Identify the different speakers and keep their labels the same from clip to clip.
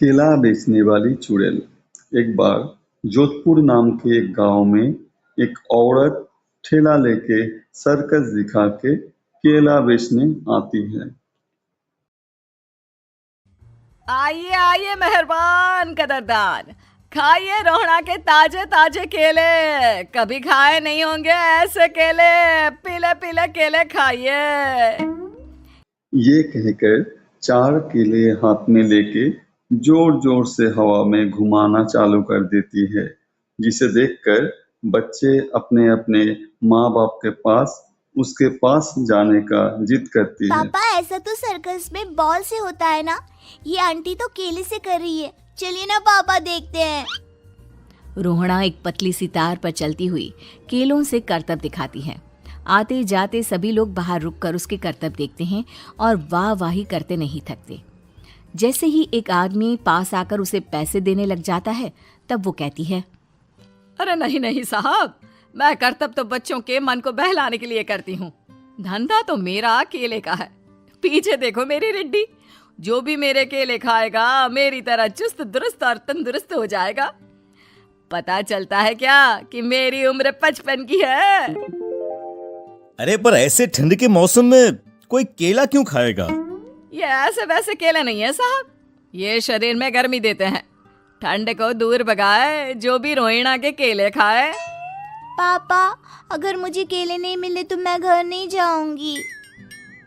Speaker 1: केला बेचने वाली चुड़ैल। एक बार जोधपुर नाम के एक गांव में एक औरत ठेला लेके सर्कस दिखा के केला बेचने आती है।
Speaker 2: आइए आइए मेहरबान कदरदान, खाइए रोहड़ा के ताजे ताजे केले। कभी खाए नहीं होंगे ऐसे केले। पीले पीले केले खाइए।
Speaker 1: ये कहकर 4 केले हाथ में लेके जोर जोर से हवा में घुमाना चालू कर देती है, जिसे देखकर बच्चे अपने अपने माँ बाप के पास उसके पास जाने का जिद करती है।
Speaker 3: पापा, ऐसा तो सर्कस में बॉल से होता है ना? ये आंटी तो केले से कर रही है। चलिए ना पापा, देखते हैं।
Speaker 2: रोहड़ा एक पतली सी तार पर चलती हुई केलों से करतब दिखाती है। आते जाते सभी लोग बाहर रुककर उसके करतब देखते हैं और वाह वाही करते नहीं थकते। जैसे ही एक आदमी पास आकर उसे पैसे देने लग जाता है, तब वो कहती है, अरे नहीं नहीं साहब, मैं करतब तो बच्चों के मन को बहलाने के लिए करती हूँ। धंधा तो मेरा केले का है। पीछे देखो मेरी रिड्डी, जो भी मेरे केले खाएगा मेरी तरह चुस्त दुरुस्त और तंदुरुस्त हो जाएगा। पता चलता है क्या कि मेरी उम्र 55 की है।
Speaker 4: अरे पर ऐसे ठंड के मौसम में कोई केला क्यों खाएगा?
Speaker 2: ये ऐसे वैसे केले नहीं है साहब, ये शरीर में गर्मी देते हैं। ठंड को दूर भगाए जो भी रोहिणा के केले खाए।
Speaker 3: पापा, अगर मुझे केले नहीं मिले तो मैं घर नहीं जाऊंगी।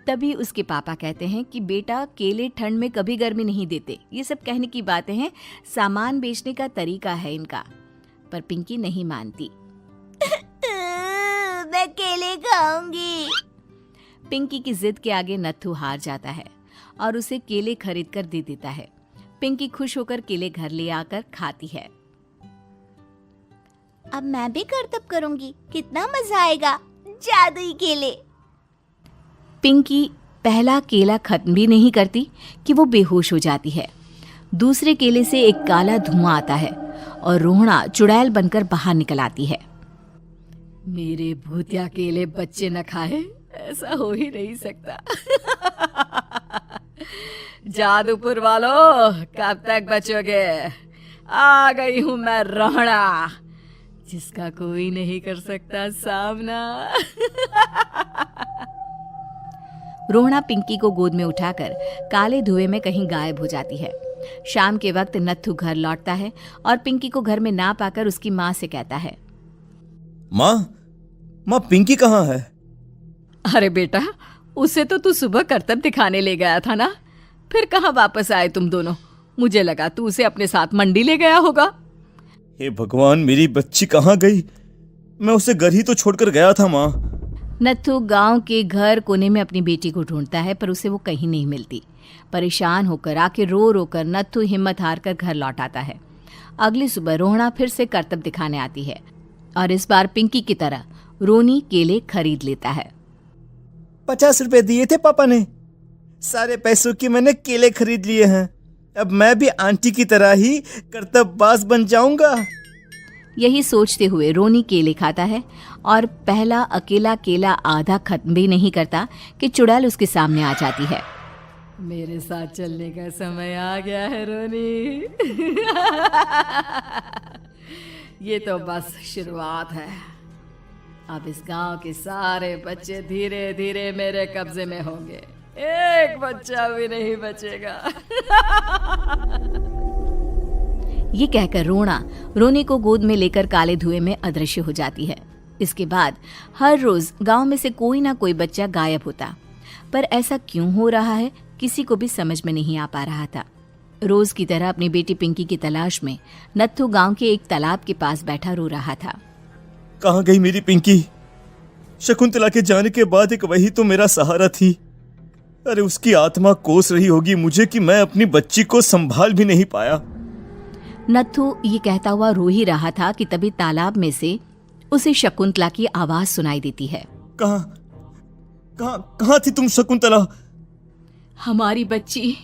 Speaker 2: तभी उसके पापा कहते हैं कि बेटा, केले ठंड में कभी गर्मी नहीं देते। ये सब कहने की बातें हैं, सामान बेचने का तरीका है इनका। पर पिंकी नहीं मानती।
Speaker 3: मैं केले खाऊंगी।
Speaker 2: पिंकी की जिद के आगे नत्थू हार जाता है और उसे केले खरीद कर दे देता है। पिंकी खुश होकर केले घर ले आकर खाती है।
Speaker 3: अब मैं भी करतब करूंगी, कितना मजा आएगा। जादुई केले।
Speaker 2: पिंकी पहला केला खत्म भी नहीं करती कि वो बेहोश हो जाती है। दूसरे केले से एक काला धुआं आता है और रोहड़ा चुड़ैल बनकर बाहर निकल आती है। मेरे भूतिया केले बच्चे न खाए, ऐसा हो ही नहीं सकता। जादूपुर वालों, कब तक बचोगे? आ गई हूं मैं रोहड़ा, जिसका कोई नहीं कर सकता सामना। रोहड़ा पिंकी को गोद में उठाकर काले धुएं में कहीं गायब हो जाती है। शाम के वक्त नत्थू घर लौटता है और पिंकी को घर में ना पाकर उसकी माँ से कहता है,
Speaker 4: माँ पिंकी कहाँ है?
Speaker 2: अरे बेटा, उसे तो तू सुबह करतब दिखाने ले गया था ना, फिर कहाँ वापस आए तुम दोनों? मुझे लगा तू उसे अपने साथ मंडी ले गया होगा।
Speaker 4: हे भगवान, मेरी बच्ची कहाँ गई? मैं उसे घर ही तो छोड़कर गया था माँ।
Speaker 2: नत्थू गांव के घर कोने में अपनी बेटी को ढूंढता है, पर उसे वो कहीं नहीं मिलती। परेशान होकर आके रो रो कर नत्थू हिम्मत हार कर घर लौट आता है। अगली सुबह रोहड़ा फिर से करतब दिखाने आती है और इस बार पिंकी की तरह रोनी केले खरीद लेता है।
Speaker 4: 50 रुपए दिए थे पापा ने, सारे पैसों की मैंने केले खरीद लिए हैं। अब मैं भी आंटी की तरह ही करतबबाज बन जाऊंगा।
Speaker 2: यही सोचते हुए रोनी केले खाता है और पहला अकेला केला आधा खत्म भी नहीं करता कि चुड़ैल उसके सामने आ जाती है। मेरे साथ चलने का समय आ गया है रोनी। ये तो बस शुरुआत है। अब इस गांव के सारे बच्चे धीरे धीरे मेरे कब्जे में होंगे, एक बच्चा भी नहीं बचेगा। ये कहकर रोनी को गोद में लेकर काले धुएं में अदृश्य हो जाती है। इसके बाद हर रोज गांव में से कोई ना कोई बच्चा गायब होता, पर ऐसा क्यों हो रहा है किसी को भी समझ में नहीं आ पा रहा था। रोज की तरह अपनी बेटी पिंकी की तलाश में नत्थू गांव के एक तालाब के पास बैठा रो रहा था।
Speaker 4: कहाँ गई मेरी पिंकी? शकुंतला के जाने के बाद एक वही तो मेरा सहारा थी। अरे उसकी आत्मा कोस रही होगी मुझे कि मैं अपनी बच्ची को संभाल भी नहीं पाया।
Speaker 2: नत्थू ये कहता हुआ रो ही रहा था कि तभी तालाब में से उसे शकुंतला की आवाज सुनाई देती है।
Speaker 4: कहाँ थी तुम शकुंतला?
Speaker 2: हमारी बच्ची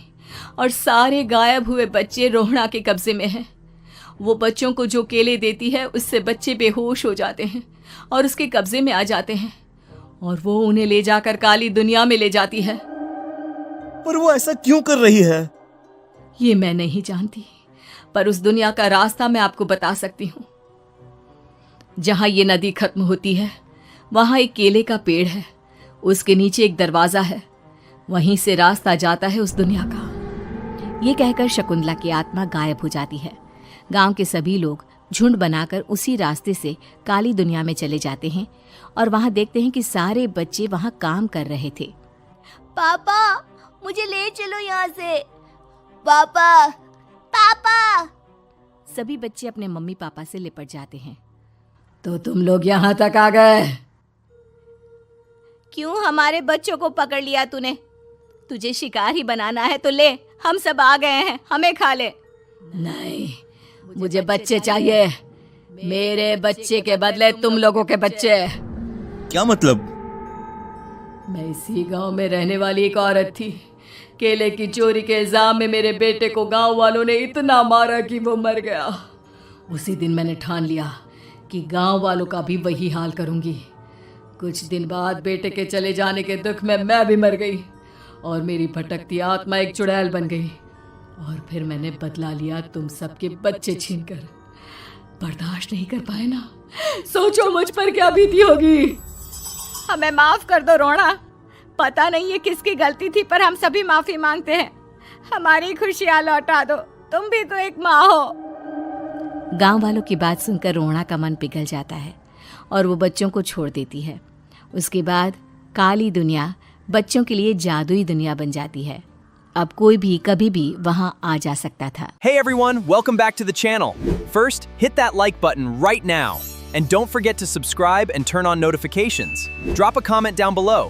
Speaker 2: और सारे गायब हुए बच्चे रोहड़ा के कब्जे में हैं। वो बच्चों को जो केले देती है उससे बच्चे बेहोश हो जाते हैं और उसके कब्जे में आ जाते हैं और वो उन्हें ले जाकर काली दुनिया में ले जाती है।
Speaker 4: पर वो ऐसा क्यों कर रही है?
Speaker 2: ये मैं नहीं जानती, पर उस दुनिया का रास्ता मैं आपको बता सकती हूँ। जहां ये नदी खत्म होती है वहां एक केले का पेड़ है, उसके नीचे एक दरवाजा है, वहीं से रास्ता जाता है उस दुनिया का। ये कहकर शकुंतला की आत्मा गायब हो जाती है। गांव के सभी लोग झुंड बनाकर उसी रास्ते से काली दुनिया में चले जाते हैं और वहां देखते हैं कि सारे बच्चे वहां काम कर रहे थे।
Speaker 3: पापा मुझे ले चलो यहाँ से। पापा पापा।
Speaker 2: सभी बच्चे अपने मम्मी पापा से लिपट जाते हैं। तो तुम लोग यहाँ तक आ गए?
Speaker 3: क्यों हमारे बच्चों को पकड़ लिया तूने? तुझे शिकार ही बनाना है तो ले, हम सब आ गए हैं, हमें खा ले।
Speaker 2: नहीं, मुझे बच्चे चाहिए। मेरे बच्चे के बदले तुम लोगों के बच्चे।
Speaker 4: क्या मतलब?
Speaker 2: मैं इसी गांव में रहने वाली एक औरत थी। केले की चोरी के इल्जाम में मेरे बेटे को गांव वालों ने इतना मारा कि वो मर गया। उसी दिन मैंने ठान लिया कि गांव वालों का भी वही हाल करूंगी। कुछ दिन बाद बेटे के चले जाने के दुख में मैं भी मर गई और मेरी भटकती आत्मा एक चुड़ैल बन गई। और फिर मैंने बदला लिया तुम सबके बच्चे छीनकर। बर्दाश्त नहीं कर पाए ना? सोचो मुझ पर क्या बीती होगी।
Speaker 3: हमें माफ कर दो रोना। पता नहीं ये किसकी गलती थी, पर हम सभी माफी मांगते हैं। हमारी खुशियां लौटा दो, तुम भी तो एक माँ हो।
Speaker 2: गांव वालों की बात सुनकर रोहना का मन पिघल जाता है और वो बच्चों को छोड़ देती है। उसके बाद काली दुनिया बच्चों के लिए जादुई दुनिया बन जाती है। अब कोई भी कभी भी वहां आ जा सकता था।
Speaker 5: Hey everyone, welcome back to the channel. First, hit that like button right now. And don't forget to subscribe and turn on notifications. Drop a comment down below.